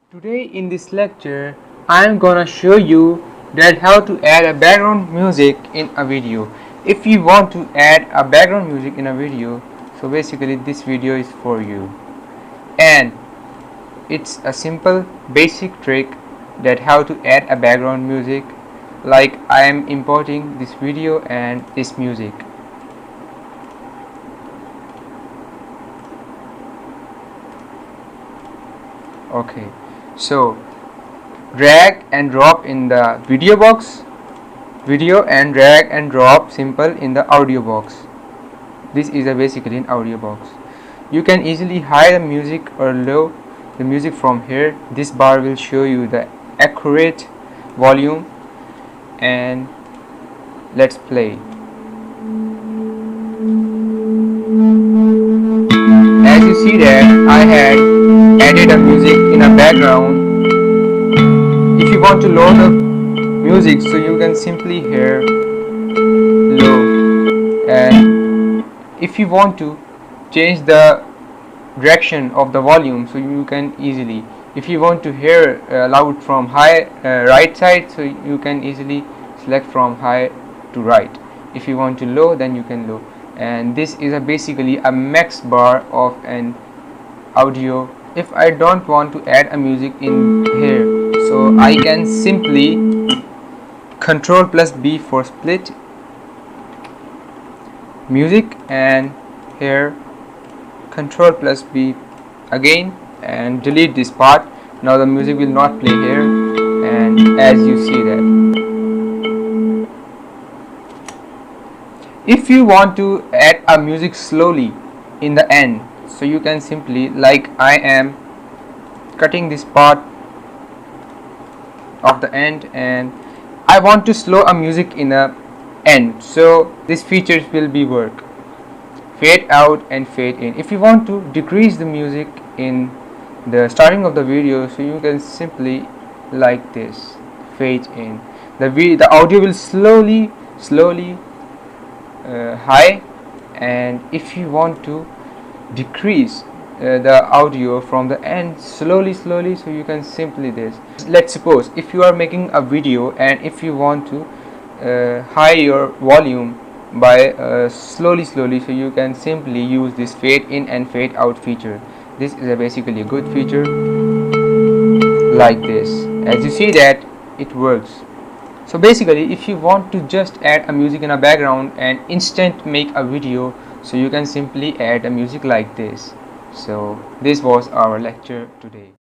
Today in this lecture I am gonna show you that how to add a background music in a video. If you want to add a background music in a video, so basically this video is for you, and it's a simple basic trick that how to add a background music, like I am importing this video and this music. Okay, so drag and drop in the video and drag and drop simple in the audio box. This is basically an audio box. You can easily hide the music or low the music from here. This bar will show you the accurate volume, and let's play. As you see that I had added a music in a background. If you want to lower the music, so you can simply hear low, and if you want to change the direction of the volume, so you can easily, if you want to hear loud from high right side, so you can easily select from high to right. If you want to low, then you can low, and this is basically a max bar of an audio. If I don't want to add a music in here, so I can simply Ctrl+B for split music, and here Ctrl+B again, and delete this part. Now the music will not play here, and as you see that. If you want to add a music slowly in the end, so you can simply, like I am cutting this part of the end, and I want to slow a music in the end, so these features will be work: fade out and fade in. If you want to decrease the music in the starting of the video, so you can simply like this, fade in. The audio will slowly high, and if you want to decrease the audio from the end slowly, so you can simply this. Let's suppose if you are making a video and if you want to high your volume by slowly, so you can simply use this fade in and fade out feature. This is basically a good feature, like this. As you see that it works. So basically, if you want to just add a music in a background and instant make a video, so you can simply add a music like this. So this was our lecture today.